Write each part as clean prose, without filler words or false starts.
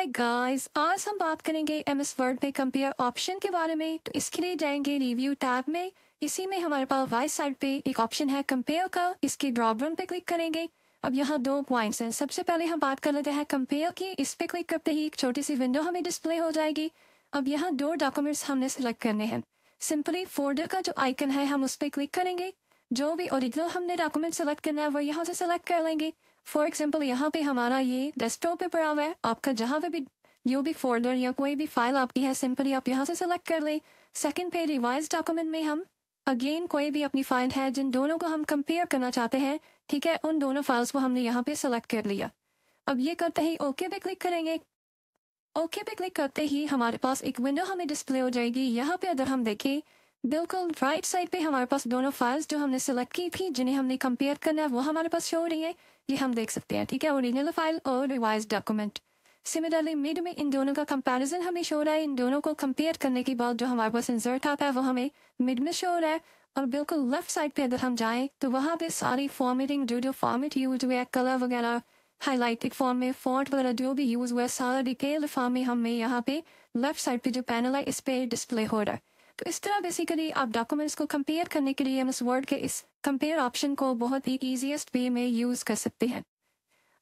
Hi guys, आज हम बात करेंगे एमएस वर्ड में कंपेयर ऑप्शन के बारे में। तो इसके लिए जाएंगे रिव्यू टैब में। इसी में हमारे पास राइट साइड पे एक ऑप्शन है कंपेयर का। इसके ड्रॉप डाउन पे क्लिक करेंगे। अब यहाँ दो पॉइंट्स हैं। सबसे पहले हम बात कर लेते हैं कंपेयर की। इस पे क्लिक करते ही एक छोटी सी विंडो हमें डिस्प्ले हो जाएगी। अब यहाँ दो डॉक्यूमेंट्स हमने सेलेक्ट करने हैं। सिंपली फोल्डर का जो आइकन है हम उस पर क्लिक करेंगे। जो भी ओरिजिनल हमने डॉक्यूमेंट सेलेक्ट करना है वो यहाँ से सेलेक्ट कर लेंगे। फॉर एग्जाम्पल यहाँ पे हमारा ये डेस्कटॉप पे पड़ा हुआ है। आपका जहाँ पे भी जो भी फोल्डर या कोई भी फाइल आपकी है सिंपली आप यहाँ से सेलेक्ट कर ले। सेकंड पे रिवाइज डॉक्यूमेंट में हम अगेन कोई भी अपनी फाइल है जिन दोनों को हम कंपेयर करना चाहते हैं, ठीक है, उन दोनों फाइल्स को हमने यहाँ पे सेलेक्ट कर लिया। अब ये करते ही ओके पे क्लिक करेंगे। ओके पे क्लिक करते ही हमारे पास एक विंडो हमें डिस्प्ले हो जाएगी। यहाँ पे अगर हम देखें बिल्कुल राइट साइड पे हमारे पास दोनों फाइल्स जो हमने सेलेक्ट की थी जिन्हें हमने कंपेयर करना है वो हमारे पास शो हो रही है। ये हम देख सकते हैं, ठीक है, ओरिजिनल फाइल और रिवाइज डॉक्यूमेंट। सिमिलरली मिड में इन दोनों का कंपैरिजन हमें शो हो रहा है। इन दोनों को कंपेयर करने के बाद जो हमारे पास इंसर्ट आता है वो हमें मिड में शो हो रहा है। और बिल्कुल लेफ्ट साइड पे अगर हम जाएं तो वहाँ पे सारी फॉर्मेटिंग जो फॉर्मेट यूज हुआ है, कलर वगैरह, हाईलाइटेड फॉर्म में फॉन्ट वगैरह जो भी यूज हुआ है, सारा डिटेल फॉर्म में हमें यहाँ पे लेफ्ट साइड पे जो पैनल है इस पे डिस्प्ले हो रहा है। तो इस तरह बेसिकली आप डॉक्यूमेंट्स को कंपेयर करने के लिए एमएस वर्ड के इस कंपेयर ऑप्शन को बहुत ही ईजीएस्ट वे में यूज कर सकते हैं।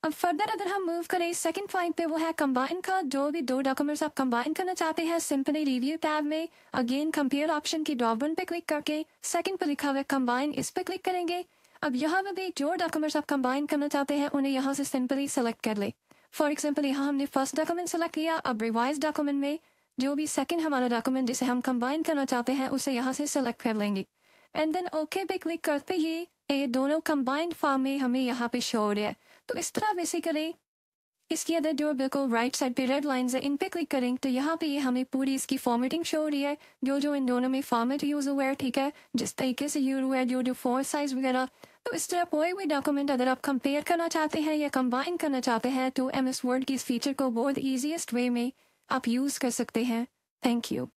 अब फर्दर अगर हम मूव करें सेकंड पॉइंट पे वो है कंबाइन का। जो भी दो डॉक्यूमेंट्स आप कंबाइन करना चाहते हैं सिंपली रिव्यू टैब में अगेन कंपेयर ऑप्शन की ड्रॉप डाउन पे क्लिक करके सेकंड पे लिखा हुआ है कंबाइन, इस पे क्लिक करेंगे। अब यहाँ पे भी जो डॉक्यूमेंट्स आप कंबाइन करना चाहते हैं उन्हें यहाँ से सिंपली सेलेक्ट कर ले। फॉर एग्जाम्पल यहाँ हमने फर्स्ट डॉक्यूमेंट सेलेक्ट किया। अब रिवाइज डॉक्यूमेंट में जो भी सेकंड हमारा डॉक्यूमेंट जिसे हम कंबाइन करना चाहते हैं उसे यहाँ से सेलेक्ट कर लेंगे। एंड देन ओके पे क्लिक करते ही ये दोनों कंबाइंड फॉर्म में हमें यहाँ पे शो हो रहा है। तो इस तरह बेसिकली इसकी अदर जो बिल्कुल राइट साइड पे रेड लाइंस है इन पे क्लिक करेंगे तो यहाँ पे ये हमें पूरी इसकी फॉर्मेटिंग शो हो रही है। जो इन दोनों में फॉर्मेट यूज हुआ है, ठीक है, जिस तरीके से यूज हुआ है, जो फॉन्ट साइज वगैरह। तो इस तरह कोई भी डॉक्यूमेंट अगर आप कंपेयर करना चाहते हैं या कंबाइन करना चाहते हैं तो एमएस वर्ड की इस फीचर को बहुत ईजीएस्ट वे में आप यूज कर सकते हैं। Thank you.